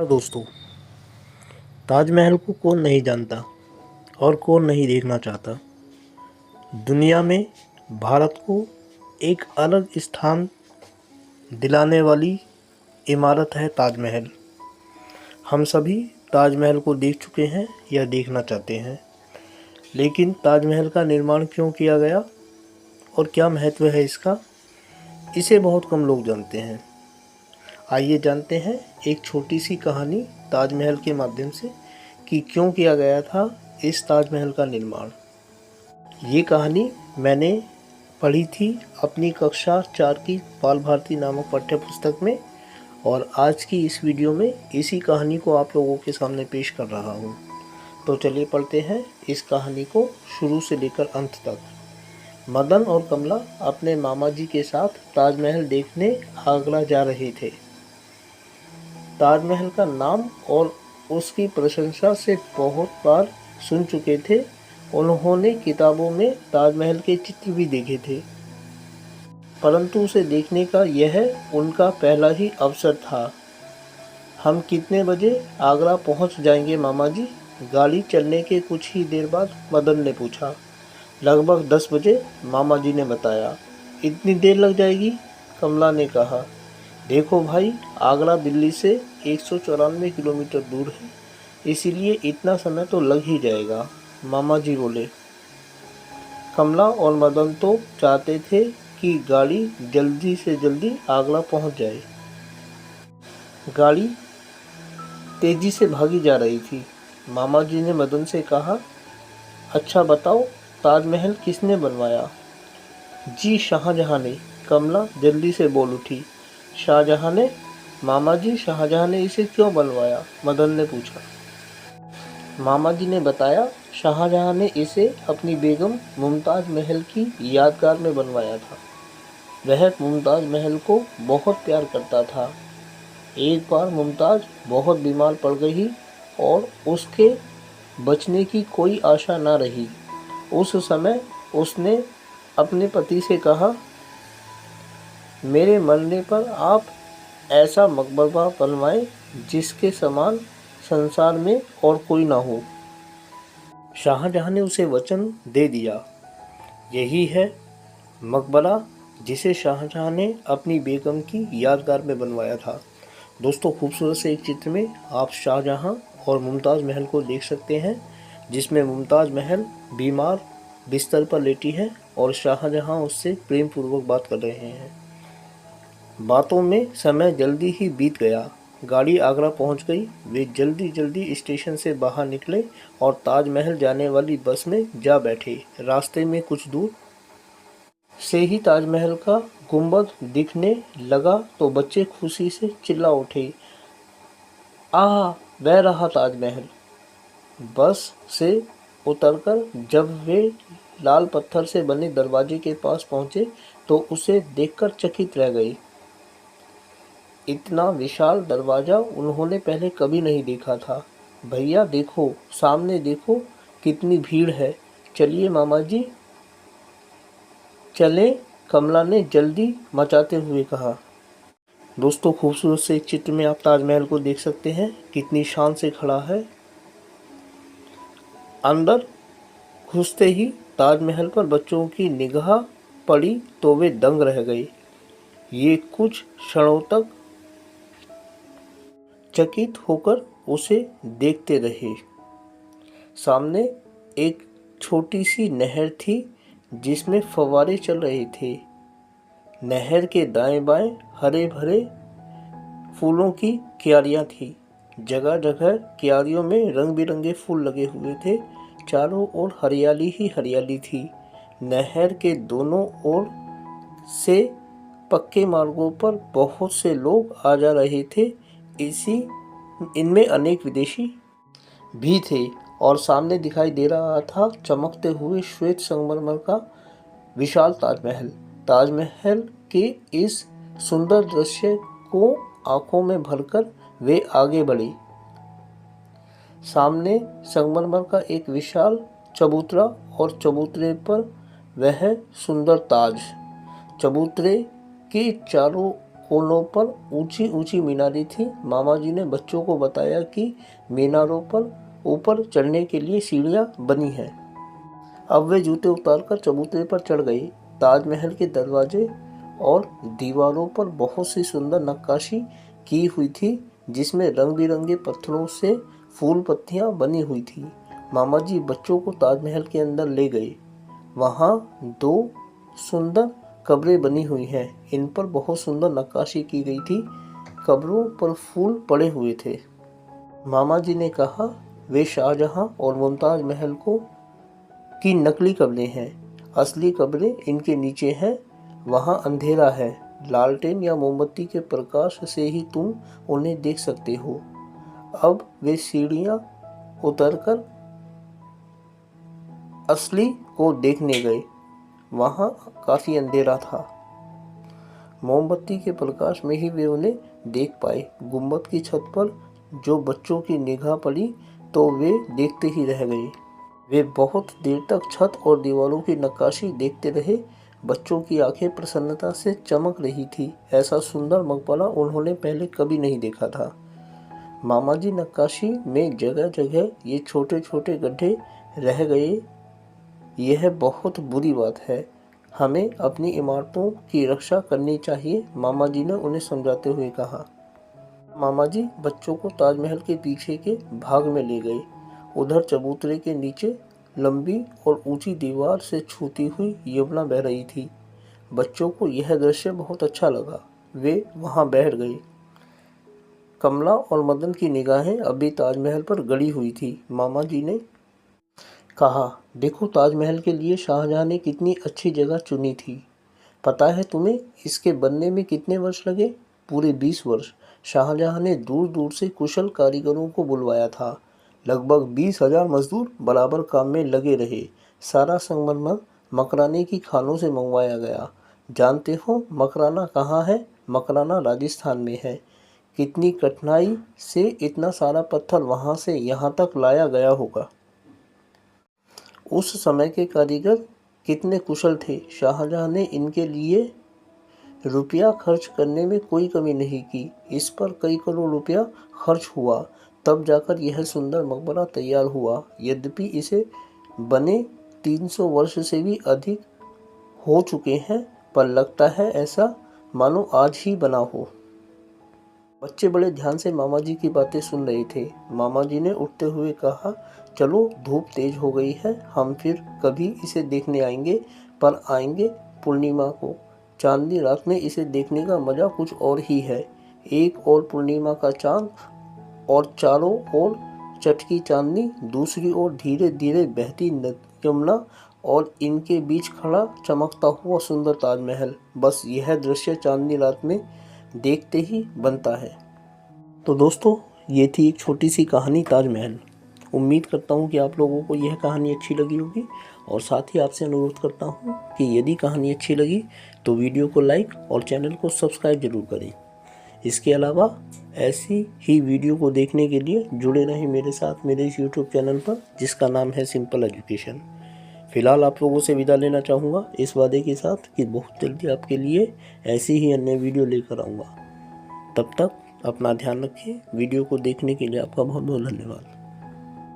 दोस्तों, ताजमहल को कौन नहीं जानता और कौन नहीं देखना चाहता। दुनिया में भारत को एक अलग स्थान दिलाने वाली इमारत है ताजमहल। हम सभी ताजमहल को देख चुके हैं या देखना चाहते हैं, लेकिन ताजमहल का निर्माण क्यों किया गया और क्या महत्व है इसका, इसे बहुत कम लोग जानते हैं। आइए जानते हैं एक छोटी सी कहानी ताजमहल के माध्यम से कि क्यों किया गया था इस ताजमहल का निर्माण। ये कहानी मैंने पढ़ी थी अपनी कक्षा 4 की बाल भारती नामक पाठ्य पुस्तक में, और आज की इस वीडियो में इसी कहानी को आप लोगों के सामने पेश कर रहा हूँ। तो चलिए पढ़ते हैं इस कहानी को शुरू से लेकर अंत तक। मदन और कमला अपने मामा जी के साथ ताजमहल देखने आगरा जा रहे थे। ताजमहल का नाम और उसकी प्रशंसा से बहुत बार सुन चुके थे। उन्होंने किताबों में ताजमहल के चित्र भी देखे थे, परंतु उसे देखने का यह उनका पहला ही अवसर था। हम कितने बजे आगरा पहुंच जाएंगे मामा जी? गाड़ी चलने के कुछ ही देर बाद मदन ने पूछा। लगभग 10 बजे, मामा जी ने बताया। इतनी देर लग जाएगी? कमला ने कहा। देखो भाई, आगरा दिल्ली से 194 किलोमीटर दूर है, इसीलिए इतना समय तो लग ही जाएगा, मामा जी बोले। कमला और मदन तो चाहते थे कि गाड़ी जल्दी से जल्दी आगरा पहुंच जाए। गाड़ी तेजी से भागी जा रही थी। मामा जी ने मदन से कहा, अच्छा बताओ, ताजमहल किसने बनवाया? जी, शाहजहां ने, कमला जल्दी से बोल उठी। शाहजहां ने? मामा जी, शाहजहां ने इसे क्यों बनवाया? मदन ने पूछा। मामा जी ने बताया, शाहजहां ने इसे अपनी बेगम मुमताज महल की यादगार में बनवाया था। वह मुमताज महल को बहुत प्यार करता था। एक बार मुमताज बहुत बीमार पड़ गई और उसके बचने की कोई आशा न रही। उस समय उसने अपने पति से कहा, मेरे मरने पर आप ऐसा मकबरा बनवाएं जिसके समान संसार में और कोई ना हो। शाहजहां ने उसे वचन दे दिया। यही है मकबरा जिसे शाहजहां ने अपनी बेगम की यादगार में बनवाया था। दोस्तों, खूबसूरत से एक चित्र में आप शाहजहां और मुमताज़ महल को देख सकते हैं, जिसमें मुमताज़ महल बीमार बिस्तर पर लेटी है और शाहजहां उससे प्रेम पूर्वक बात कर रहे हैं। बातों में समय जल्दी ही बीत गया। गाड़ी आगरा पहुंच गई। वे जल्दी जल्दी स्टेशन से बाहर निकले और ताजमहल जाने वाली बस में जा बैठे। रास्ते में कुछ दूर से ही ताजमहल का गुंबद दिखने लगा तो बच्चे खुशी से चिल्ला उठे, आह, वह रहा ताजमहल। बस से उतरकर जब वे लाल पत्थर से बने दरवाजे के पास पहुंचे तो उसे देखकर चकित रह गए। इतना विशाल दरवाजा उन्होंने पहले कभी नहीं देखा था। भैया देखो, सामने देखो, कितनी भीड़ है। चलिए मामा जी चलें, कमला ने जल्दी मचाते हुए कहा। दोस्तों, खूबसूरत से एक चित्र में आप ताजमहल को देख सकते हैं, कितनी शान से खड़ा है। अंदर घुसते ही ताजमहल पर बच्चों की निगाह पड़ी तो वे दंग रह गए। ये कुछ क्षणों तक चकित होकर उसे देखते रहे। सामने एक छोटी सी नहर थी जिसमें फव्वारे चल रहे थे। नहर के दाएं बाएं हरे भरे फूलों की क्यारियां थी। जगह जगह क्यारियों में रंग बिरंगे फूल लगे हुए थे। चारों ओर हरियाली ही हरियाली थी। नहर के दोनों ओर से पक्के मार्गों पर बहुत से लोग आ जा रहे थे। इनमें अनेक विदेशी भी थे और सामने दिखाई दे रहा था चमकते हुए श्वेत संगमरमर का विशाल ताजमहल। ताजमहल के इस सुंदर दृश्य को आंखों में भरकर वे आगे बढ़े। सामने संगमरमर का एक विशाल चबूतरा और चबूतरे पर वह सुंदर ताज। चबूतरे के चारों कोनों पर ऊंची ऊंची मीनारें थी। मामा जी ने बच्चों को बताया कि मीनारों पर ऊपर चढ़ने के लिए सीढ़ियां बनी हैं। अब वे जूते उतारकर चबूतरे पर चढ़ गए। ताजमहल के दरवाजे और दीवारों पर बहुत सी सुंदर नक्काशी की हुई थी, जिसमें रंग बिरंगे पत्थरों से फूल पत्तियां बनी हुई थी। मामा जी बच्चों को ताजमहल के अंदर ले गए। वहाँ 2 सुंदर कब्रें बनी हुई हैं। इन पर बहुत सुंदर नक्काशी की गई थी। कब्रों पर फूल पड़े हुए थे। मामा जी ने कहा, वे शाहजहां और मुमताज महल की नकली कब्रें हैं। असली कब्रें इनके नीचे हैं। वहाँ अंधेरा है। लालटेन या मोमबत्ती के प्रकाश से ही तुम उन्हें देख सकते हो। अब वे सीढ़ियाँ उतरकर असली को देखने गए। वहाँ काफी अंधेरा था। मोमबत्ती के प्रकाश में ही वे उन्हें देख पाए। गुम्बद की छत पर जो बच्चों की निगाह पड़ी तो वे देखते ही रह गए। वे बहुत देर तक छत और दीवारों की नक्काशी देखते रहे। बच्चों की आंखें प्रसन्नता से चमक रही थी। ऐसा सुंदर मकबरा उन्होंने पहले कभी नहीं देखा था। मामा जी नक्काशी में जगह जगह ये छोटे छोटे गड्ढे रह गए। यह बहुत बुरी बात है। हमें अपनी इमारतों की रक्षा करनी चाहिए, मामा जी ने उन्हें समझाते हुए कहा। मामा जी बच्चों को ताजमहल के पीछे के भाग में ले गए। उधर चबूतरे के नीचे लंबी और ऊंची दीवार से छूती हुई यमुना बह रही थी। बच्चों को यह दृश्य बहुत अच्छा लगा। वे वहां बैठ गए। कमला और मदन की निगाहें अभी ताजमहल पर गड़ी हुई थी। मामा जी ने कहा, देखो ताजमहल के लिए शाहजहां ने कितनी अच्छी जगह चुनी थी। पता है तुम्हें इसके बनने में कितने वर्ष लगे? पूरे 20 वर्ष। शाहजहां ने दूर दूर से कुशल कारीगरों को बुलवाया था। लगभग 20,000 मजदूर बराबर काम में लगे रहे। सारा संगमरमर मकराने की खानों से मंगवाया गया। जानते हो मकराना कहाँ है? मकराना राजस्थान में है। कितनी कठिनाई से इतना सारा पत्थर वहां से यहाँ तक लाया गया होगा। उस समय के कारीगर कितने कुशल थे। शाहजहां ने इनके लिए रुपया खर्च करने में कोई कमी नहीं की। इस पर कई करोड़ रुपया खर्च हुआ, तब जाकर यह सुंदर मकबरा तैयार हुआ। यद्यपि इसे बने 300 वर्ष से भी अधिक हो चुके हैं, पर लगता है ऐसा मानो आज ही बना हो। बच्चे बड़े ध्यान से मामा जी की बातें सुन रहे थे। मामा जी ने उठते हुए कहा, चलो धूप तेज हो गई है, हम फिर कभी इसे देखने आएंगे, पर आएंगे पूर्णिमा को। चांदनी रात में इसे देखने का मजा कुछ और ही है। एक और पूर्णिमा का चांद और चारों ओर चटकी चांदनी, दूसरी ओर धीरे धीरे बहती यमुना और इनके बीच खड़ा चमकता हुआ सुंदर ताजमहल। बस यह दृश्य चांदनी रात में देखते ही बनता है। तो दोस्तों, ये थी एक छोटी सी कहानी ताजमहल। उम्मीद करता हूँ कि आप लोगों को यह कहानी अच्छी लगी होगी, और साथ ही आपसे अनुरोध करता हूँ कि यदि कहानी अच्छी लगी तो वीडियो को लाइक और चैनल को सब्सक्राइब जरूर करें। इसके अलावा ऐसी ही वीडियो को देखने के लिए जुड़े रहें मेरे साथ मेरे इस यूट्यूब चैनल पर, जिसका नाम है सिंपल एजुकेशन। फिलहाल आप लोगों से विदा लेना चाहूँगा इस वादे के साथ कि बहुत जल्दी आपके लिए ऐसी ही अन्य वीडियो लेकर आऊँगा। तब तक अपना ध्यान रखें। वीडियो को देखने के लिए आपका बहुत बहुत धन्यवाद।